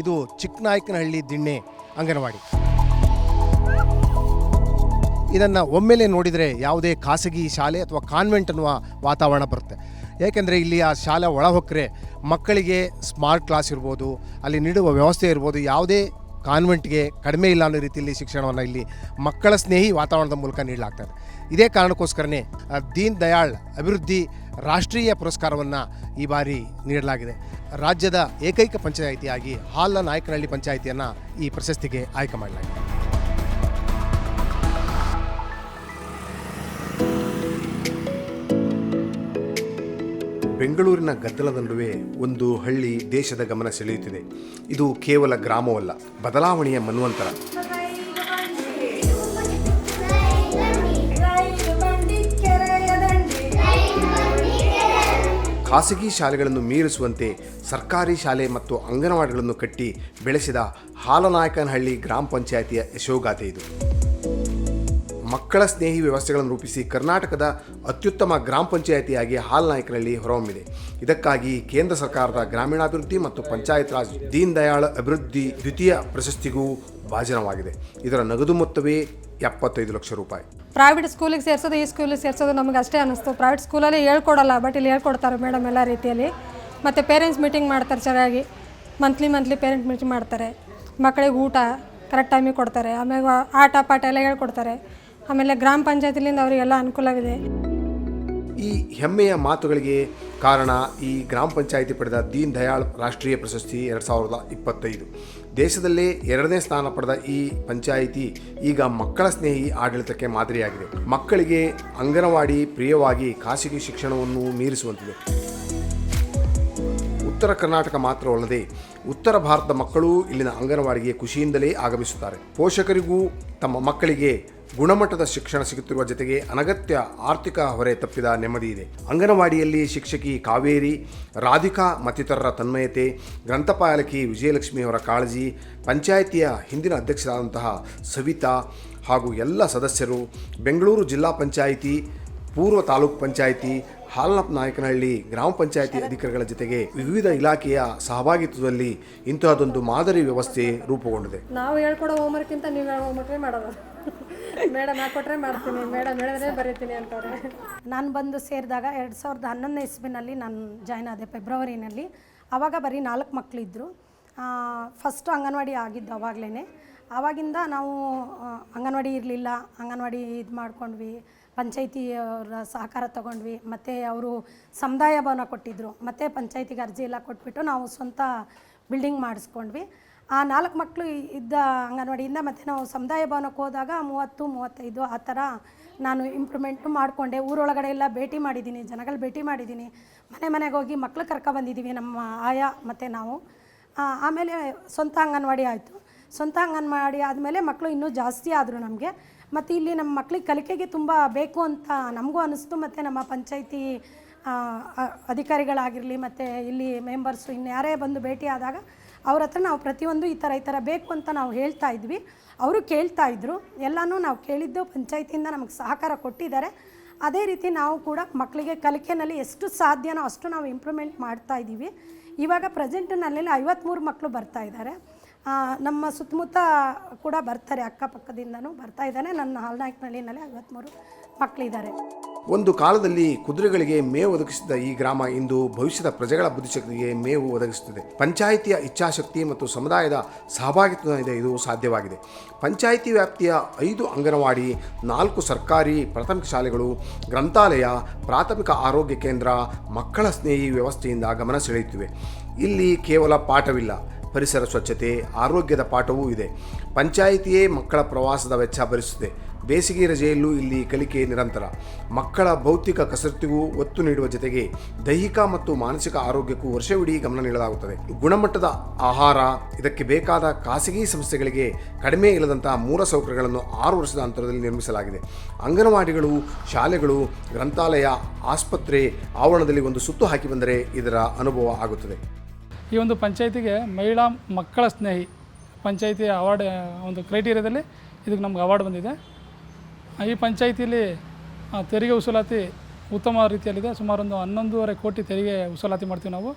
ಇದು ಚಿಕ್ಕನಾಯಕನಹಳ್ಳಿ ದಿಣ್ಣೆ ಅಂಗನವಾಡಿ. ಇದನ್ನು ಒಮ್ಮೆಲೆ ನೋಡಿದರೆ ಯಾವುದೇ ಖಾಸಗಿ ಶಾಲೆ ಅಥವಾ ಕಾನ್ವೆಂಟ್ ಅನ್ನುವ ವಾತಾವರಣ ಬರುತ್ತೆ. ಏಕೆಂದರೆ ಇಲ್ಲಿ ಆ ಶಾಲೆ ಒಳ ಹೊಕ್ಕರೆ ಮಕ್ಕಳಿಗೆ ಸ್ಮಾರ್ಟ್ ಕ್ಲಾಸ್ ಇರ್ಬೋದು, ಅಲ್ಲಿ ನೀಡುವ ವ್ಯವಸ್ಥೆ ಇರ್ಬೋದು, ಯಾವುದೇ ಕಾನ್ವೆಂಟ್ಗೆ ಕಡಿಮೆ ಇಲ್ಲ ಅನ್ನೋ ರೀತಿಯಲ್ಲಿ ಶಿಕ್ಷಣವನ್ನು ಇಲ್ಲಿ ಮಕ್ಕಳ ಸ್ನೇಹಿ ವಾತಾವರಣದ ಮೂಲಕ ನೀಡಲಾಗ್ತದೆ. ಇದೇ ಕಾರಣಕ್ಕೋಸ್ಕರನೇ ದೀನ್ ದಯಾಳ್ ಅಭಿವೃದ್ಧಿ ರಾಷ್ಟ್ರೀಯ ಪುರಸ್ಕಾರವನ್ನು ಈ ಬಾರಿ ನೀಡಲಾಗಿದೆ. ರಾಜ್ಯದ ಏಕೈಕ ಪಂಚಾಯಿತಿಯಾಗಿ ಹಾಲ್ನ ನಾಯಕನಹಳ್ಳಿ ಪಂಚಾಯಿತಿಯನ್ನು ಈ ಪ್ರಶಸ್ತಿಗೆ ಆಯ್ಕೆ ಮಾಡಲಾಗಿದೆ. ಬೆಂಗಳೂರಿನ ಗದ್ದಲದ ನಡುವೆ ಒಂದು ಹಳ್ಳಿ ದೇಶದ ಗಮನ ಸೆಳೆಯುತ್ತಿದೆ. ಇದು ಕೇವಲ ಗ್ರಾಮವಲ್ಲ, ಬದಲಾವಣೆಯ ಮನ್ವಂತರ. ಖಾಸಗಿ ಶಾಲೆಗಳನ್ನು ಮೀರಿಸುವಂತೆ ಸರ್ಕಾರಿ ಶಾಲೆ ಮತ್ತು ಅಂಗನವಾಡಿಗಳನ್ನು ಕಟ್ಟಿ ಬೆಳೆಸಿದ ಹಾಲನಾಯಕನಹಳ್ಳಿ ಗ್ರಾಮ ಪಂಚಾಯಿತಿಯ ಯಶೋಗಾಥೆ ಇದು. ಮಕ್ಕಳ ಸ್ನೇಹಿ ವ್ಯವಸ್ಥೆಗಳನ್ನು ರೂಪಿಸಿ ಕರ್ನಾಟಕದ ಅತ್ಯುತ್ತಮ ಗ್ರಾಮ ಪಂಚಾಯಿತಿಯಾಗಿ ಹಾಲನಾಯಕನಹಳ್ಳಿ ಹೊರಹೊಮ್ಮಿದೆ. ಇದಕ್ಕಾಗಿ ಕೇಂದ್ರ ಸರ್ಕಾರದ ಗ್ರಾಮೀಣಾಭಿವೃದ್ಧಿ ಮತ್ತು ಪಂಚಾಯತ್ ರಾಜ್ ದೀನ್ ದಯಾಳ್ ಅಭಿವೃದ್ಧಿ ದ್ವಿತೀಯ ಪ್ರಶಸ್ತಿಗೂ ಭಾಜನವಾಗಿದೆ. ಇದರ ನಗದು ಮೊತ್ತವೇ 75 ಲಕ್ಷ ರೂಪಾಯಿ. ಪ್ರೈವೇಟ್ ಸ್ಕೂಲಿಗೆ ಸೇರಿಸೋದು, ಈ ಸ್ಕೂಲಿಗೆ ಸೇರಿಸೋದು ನಮಗೆ ಅಷ್ಟೇ ಅನ್ನಿಸ್ತು. ಪ್ರೈವೇಟ್ ಸ್ಕೂಲಲ್ಲಿ ಹೇಳ್ಕೊಡಲ್ಲ, ಬಟ್ ಇಲ್ಲಿ ಹೇಳ್ಕೊಡ್ತಾರೆ ಮೇಡಮ್ ಎಲ್ಲ ರೀತಿಯಲ್ಲಿ. ಮತ್ತು ಪೇರೆಂಟ್ಸ್ ಮೀಟಿಂಗ್ ಮಾಡ್ತಾರೆ ಚೆನ್ನಾಗಿ, ಮಂತ್ಲಿ ಪೇರೆಂಟ್ ಮೀಟಿಂಗ್ ಮಾಡ್ತಾರೆ. ಮಕ್ಕಳಿಗೆ ಊಟ ಕರೆಕ್ಟ್ ಟೈಮಿಗೆ ಕೊಡ್ತಾರೆ. ಆಮೇಲೆ ಆಟ ಪಾಠ ಎಲ್ಲ ಹೇಳ್ಕೊಡ್ತಾರೆ. ಆಮೇಲೆ ಗ್ರಾಮ ಪಂಚಾಯತಿಲಿಂದ ಅವರಿಗೆಲ್ಲ ಅನುಕೂಲವಿದೆ. ಈ ಹೆಮ್ಮೆಯ ಮಾತುಗಳಿಗೆ ಕಾರಣ ಈ ಗ್ರಾಮ ಪಂಚಾಯಿತಿ ಪಡೆದ ದೀನ್ ದಯಾಳ್ ರಾಷ್ಟ್ರೀಯ ಪ್ರಶಸ್ತಿ 2025. ದೇಶದಲ್ಲೇ 2ನೇ ಸ್ಥಾನ ಪಡೆದ ಈ ಪಂಚಾಯಿತಿ ಈಗ ಮಕ್ಕಳ ಸ್ನೇಹಿ ಆಡಳಿತಕ್ಕೆ ಮಾದರಿಯಾಗಿದೆ. ಮಕ್ಕಳಿಗೆ ಅಂಗನವಾಡಿ ಪ್ರಿಯವಾಗಿ ಖಾಸಗಿ ಶಿಕ್ಷಣವನ್ನು ಮೀರಿಸುವಂತಿದೆ. ಉತ್ತರ ಕರ್ನಾಟಕ ಮಾತ್ರವಲ್ಲದೆ ಉತ್ತರ ಭಾರತದ ಮಕ್ಕಳು ಇಲ್ಲಿನ ಅಂಗನವಾಡಿಗೆ ಖುಷಿಯಿಂದಲೇ ಆಗಮಿಸುತ್ತಾರೆ. ಪೋಷಕರಿಗೂ ತಮ್ಮ ಮಕ್ಕಳಿಗೆ ಗುಣಮಟ್ಟದ ಶಿಕ್ಷಣ ಸಿಗುತ್ತಿರುವ ಜೊತೆಗೆ ಅನಗತ್ಯ ಆರ್ಥಿಕ ಹೊರೆ ತಪ್ಪಿದ ನೆಮ್ಮದಿ ಇದೆ. ಅಂಗನವಾಡಿಯಲ್ಲಿ ಶಿಕ್ಷಕಿ ಕಾವೇರಿ, ರಾಧಿಕಾ ಮತ್ತಿತರರ ತನ್ಮಯತೆ, ಗ್ರಂಥಪಾಲಕಿ ವಿಜಯಲಕ್ಷ್ಮಿ ಅವರ ಕಾಳಜಿ, ಪಂಚಾಯಿತಿಯ ಹಿಂದಿನ ಅಧ್ಯಕ್ಷರಾದಂತಹ ಸವಿತಾ ಹಾಗೂ ಎಲ್ಲ ಸದಸ್ಯರು, ಬೆಂಗಳೂರು ಜಿಲ್ಲಾ ಪಂಚಾಯಿತಿ, ಪೂರ್ವ ತಾಲೂಕು ಪಂಚಾಯಿತಿ, ಹಾಲನಾಯಕನಹಳ್ಳಿ ಗ್ರಾಮ ಪಂಚಾಯಿತಿ ಅಧಿಕಾರಿಗಳ ಜೊತೆಗೆ ವಿವಿಧ ಇಲಾಖೆಯ ಸಹಭಾಗಿತ್ವದಲ್ಲಿ ಇಂತಹದೊಂದು ಮಾದರಿ ವ್ಯವಸ್ಥೆ ರೂಪುಗೊಂಡಿದೆ. ನಾವು ಹೇಳ್ಕೊಡೋ ಹೋಮ್ವರ್ಕ್ಕಿಂತ ನೀವು ಹೇಳೋ ಹೋಮ್ವರ್ಕೇ ಮಾಡೋದು. ಮೇಡಮ್ ಹಾಕೊಟ್ರೆ ಮಾಡ್ತೀನಿ, ಮೇಡಮ್ ಹೇಳಿದ್ರೆ ಬರೀತೀನಿ ಅಂತಾರೆ. ನಾನು ಬಂದು ಸೇರಿದಾಗ 2011ನೇ ಇಸ್ವಿನಲ್ಲಿ ನಾನು ಜಾಯ್ನ್ ಆದೆ, ಫೆಬ್ರವರಿನಲ್ಲಿ. ಆವಾಗ ಬರೀ 4 ಮಕ್ಕಳಿದ್ದರು. ಫಸ್ಟು ಅಂಗನವಾಡಿ ಆಗಿದ್ದು ಆವಾಗಲೇ. ಆವಾಗಿಂದ ನಾವು ಅಂಗನವಾಡಿ ಇರಲಿಲ್ಲ, ಅಂಗನವಾಡಿ ಇದು ಮಾಡ್ಕೊಂಡ್ವಿ, ಪಂಚಾಯಿತಿಯವರ ಸಹಕಾರ ತೊಗೊಂಡ್ವಿ. ಮತ್ತು ಅವರು ಸಮುದಾಯ ಭವನ ಕೊಟ್ಟಿದ್ದರು. ಮತ್ತು ಪಂಚಾಯಿತಿಗೆ ಅರ್ಜಿ ಎಲ್ಲ ಕೊಟ್ಬಿಟ್ಟು ನಾವು ಸ್ವಂತ ಬಿಲ್ಡಿಂಗ್ ಮಾಡಿಸ್ಕೊಂಡ್ವಿ. ಆ 4 ಮಕ್ಕಳು ಇದ್ದ ಅಂಗನವಾಡಿಯಿಂದ ಮತ್ತು ನಾವು ಸಮುದಾಯ ಭವನಕ್ಕೆ ಹೋದಾಗ 30-35 ಆ ಥರ ನಾನು ಇಂಪ್ರೂವ್ಮೆಂಟು ಮಾಡಿಕೊಂಡೆ. ಊರೊಳಗಡೆ ಎಲ್ಲ ಭೇಟಿ ಮಾಡಿದ್ದೀನಿ, ಜನಗಳು ಭೇಟಿ ಮಾಡಿದ್ದೀನಿ, ಮನೆಗೆ ಹೋಗಿ ಮಕ್ಕಳು ಕರ್ಕೊಬಂದಿದ್ದೀವಿ ನಮ್ಮ ಆಯಾ ಮತ್ತು ನಾವು. ಆಮೇಲೆ ಸ್ವಂತ ಅಂಗನವಾಡಿ ಆಯಿತು. ಸ್ವಂತ ಅಂಗನವಾಡಿ ಆದಮೇಲೆ ಮಕ್ಕಳು ಇನ್ನೂ ಜಾಸ್ತಿ ಆದರು ನಮಗೆ. ಮತ್ತು ಇಲ್ಲಿ ನಮ್ಮ ಮಕ್ಕಳಿಗೆ ಕಲಿಕೆಗೆ ತುಂಬ ಬೇಕು ಅಂತ ನಮಗೂ ಅನ್ನಿಸ್ತು. ಮತ್ತು ನಮ್ಮ ಪಂಚಾಯಿತಿ ಅಧಿಕಾರಿಗಳಾಗಿರಲಿ ಮತ್ತು ಇಲ್ಲಿ ಮೆಂಬರ್ಸು ಇನ್ಯಾರೇ ಬಂದು ಭೇಟಿ ಆದಾಗ ಅವ್ರ ಹತ್ರ ನಾವು ಪ್ರತಿಯೊಂದು ಈ ಥರ ಬೇಕು ಅಂತ ನಾವು ಹೇಳ್ತಾ ಇದ್ವಿ. ಅವರು ಕೇಳ್ತಾಯಿದ್ರು. ಎಲ್ಲನೂ ನಾವು ಕೇಳಿದ್ದು ಪಂಚಾಯಿತಿಯಿಂದ ನಮಗೆ ಸಹಕಾರ ಕೊಟ್ಟಿದ್ದಾರೆ. ಅದೇ ರೀತಿ ನಾವು ಕೂಡ ಮಕ್ಕಳಿಗೆ ಕಲಿಕೆಯಲ್ಲಿ ಎಷ್ಟು ಸಾಧ್ಯನೋ ಅಷ್ಟು ನಾವು ಇಂಪ್ರೂವ್ಮೆಂಟ್ ಮಾಡ್ತಾಯಿದ್ದೀವಿ. ಇವಾಗ ಪ್ರೆಸೆಂಟ್ನಲ್ಲಿ 53 ಮಕ್ಕಳು ಬರ್ತಾಯಿದ್ದಾರೆ. ನಮ್ಮ ಸುತ್ತಮುತ್ತ ಕೂಡ ಬರ್ತಾರೆ, ಅಕ್ಕಪಕ್ಕದಿಂದನೂ ಬರ್ತಾ ಇದ್ದಾನೆ. ನನ್ನ ಹಾಲನಾಯಕನಹಳ್ಳಿನಲ್ಲಿ 53 ಮಕ್ಕಳಿದ್ದಾರೆ. ಒಂದು ಕಾಲದಲ್ಲಿ ಕುದುರೆಗಳಿಗೆ ಮೇವು ಒದಗಿಸಿದ ಈ ಗ್ರಾಮ ಇಂದು ಭವಿಷ್ಯದ ಪ್ರಜೆಗಳ ಬುದ್ಧಿಶಕ್ತಿಗೆ ಮೇವು ಒದಗಿಸುತ್ತದೆ. ಪಂಚಾಯಿತಿಯ ಇಚ್ಛಾಶಕ್ತಿ ಮತ್ತು ಸಮುದಾಯದ ಸಹಭಾಗಿತ್ವದಿಂದ ಇದು ಸಾಧ್ಯವಾಗಿದೆ. ಪಂಚಾಯಿತಿ ವ್ಯಾಪ್ತಿಯ 5 ಅಂಗನವಾಡಿ, 4 ಸರ್ಕಾರಿ ಪ್ರಾಥಮಿಕ ಶಾಲೆಗಳು, ಗ್ರಂಥಾಲಯ, ಪ್ರಾಥಮಿಕ ಆರೋಗ್ಯ ಕೇಂದ್ರ ಮಕ್ಕಳ ಸ್ನೇಹಿ ವ್ಯವಸ್ಥೆಯಿಂದ ಗಮನ ಸೆಳೆಯುತ್ತಿವೆ. ಇಲ್ಲಿ ಕೇವಲ ಪಾಠವಿಲ್ಲ, ಪರಿಸರ ಸ್ವಚ್ಛತೆ, ಆರೋಗ್ಯದ ಪಾಠವೂ ಇದೆ. ಪಂಚಾಯಿತಿಯೇ ಮಕ್ಕಳ ಪ್ರವಾಸದ ವೆಚ್ಚ ಭರಿಸುತ್ತದೆ. ಬೇಸಿಗೆ ರಜೆಯಲ್ಲೂ ಇಲ್ಲಿ ಕಲಿಕೆ ನಿರಂತರ. ಮಕ್ಕಳ ಭೌತಿಕ ಕಸರತ್ತಿಗೂ ಒತ್ತು ನೀಡುವ ಜೊತೆಗೆ ದೈಹಿಕ ಮತ್ತು ಮಾನಸಿಕ ಆರೋಗ್ಯಕ್ಕೂ ವರ್ಷವಿಡೀ ಗಮನ ನೀಡಲಾಗುತ್ತದೆ. ಗುಣಮಟ್ಟದ ಆಹಾರ, ಇದಕ್ಕೆ ಬೇಕಾದ ಖಾಸಗಿ ಸಂಸ್ಥೆಗಳಿಗೆ ಕಡಿಮೆ ಇಲ್ಲದಂತಹ ಮೂಲಸೌಕರ್ಯಗಳನ್ನು 6 ವರ್ಷದ ಅಂತರದಲ್ಲಿ ನಿರ್ಮಿಸಲಾಗಿದೆ. ಅಂಗನವಾಡಿಗಳು, ಶಾಲೆಗಳು, ಗ್ರಂಥಾಲಯ, ಆಸ್ಪತ್ರೆ ಆವರಣದಲ್ಲಿ ಒಂದು ಸುತ್ತು ಹಾಕಿ ಬಂದರೆ ಇದರ ಅನುಭವ ಆಗುತ್ತದೆ. ಈ ಒಂದು ಪಂಚಾಯಿತಿಗೆ ಮಹಿಳಾ ಮಕ್ಕಳ ಸ್ನೇಹಿ ಪಂಚಾಯಿತಿ ಅವಾರ್ಡ್ ಒಂದು ಕ್ರೈಟೀರಿಯಾದಲ್ಲಿ ಇದಕ್ಕೆ ನಮ್ಗೆ ಅವಾರ್ಡ್ ಬಂದಿದೆ. ಈ ಪಂಚಾಯಿತಿಯಲ್ಲಿ ತೆರಿಗೆ ವಸೂಲಾತಿ ಉತ್ತಮ ರೀತಿಯಲ್ಲಿದೆ. ಸುಮಾರು ಒಂದು 11.5 ಕೋಟಿ ತೆರಿಗೆ ವಸೂಲಾತಿ ಮಾಡ್ತೀವಿ ನಾವು.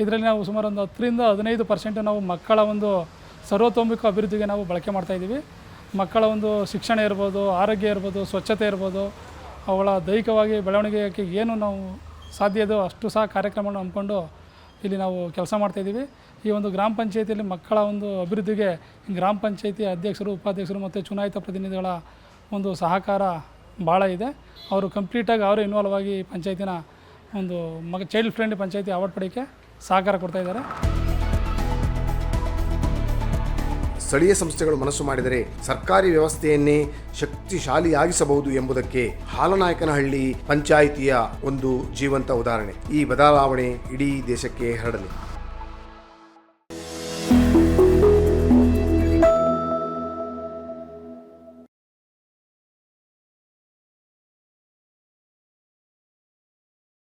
ಇದರಲ್ಲಿ ನಾವು ಸುಮಾರು ಒಂದು 10ರಿಂದ 15% ನಾವು ಮಕ್ಕಳ ಒಂದು ಸರ್ವತೋಮುಖ ಅಭಿವೃದ್ಧಿಗೆ ನಾವು ಬಳಕೆ ಮಾಡ್ತಾಯಿದ್ದೀವಿ. ಮಕ್ಕಳ ಒಂದು ಶಿಕ್ಷಣ ಇರ್ಬೋದು, ಆರೋಗ್ಯ ಇರ್ಬೋದು, ಸ್ವಚ್ಛತೆ ಇರ್ಬೋದು, ಅವಳ ದೈಹಿಕವಾಗಿ ಬೆಳವಣಿಗೆಗೆ ಏನು ನಾವು ಸಾಧ್ಯ ಇದೋ ಅಷ್ಟು ಸಹ ಕಾರ್ಯಕ್ರಮವನ್ನು ಹಮ್ಮಿಕೊಂಡು ಇಲ್ಲಿ ನಾವು ಕೆಲಸ ಮಾಡ್ತಾಯಿದ್ದೀವಿ. ಈ ಒಂದು ಗ್ರಾಮ ಪಂಚಾಯತಿಯಲ್ಲಿ ಮಕ್ಕಳ ಒಂದು ಅಭಿವೃದ್ಧಿಗೆ ಗ್ರಾಮ ಪಂಚಾಯತಿ ಅಧ್ಯಕ್ಷರು, ಉಪಾಧ್ಯಕ್ಷರು ಮತ್ತು ಚುನಾಯಿತ ಪ್ರತಿನಿಧಿಗಳ ಒಂದು ಸಹಕಾರ ಭಾಳ ಇದೆ. ಅವರು ಕಂಪ್ಲೀಟಾಗಿ ಅವರೇ ಇನ್ವಾಲ್ವ್ ಆಗಿ ಪಂಚಾಯತಿನ ಒಂದು ಚೈಲ್ಡ್ ಫ್ರೆಂಡ್ಲಿ ಪಂಚಾಯತಿ ಅವಾರ್ಡ್ ಪಡೆಯೋಕ್ಕೆ ಸಹಕಾರ ಕೊಡ್ತಾಯಿದ್ದಾರೆ. ಸ್ಥಳೀಯ ಸಂಸ್ಥೆಗಳು ಮನಸ್ಸು ಮಾಡಿದರೆ ಸರ್ಕಾರಿ ವ್ಯವಸ್ಥೆಯನ್ನೇ ಶಕ್ತಿಶಾಲಿಯಾಗಿಸಬಹುದು ಎಂಬುದಕ್ಕೆ ಹಾಲನಾಯಕನಹಳ್ಳಿ ಪಂಚಾಯಿತಿಯ ಒಂದು ಜೀವಂತ ಉದಾಹರಣೆ. ಈ ಬದಲಾವಣೆ ಇಡೀ ದೇಶಕ್ಕೆ ಹರಡಲಿ.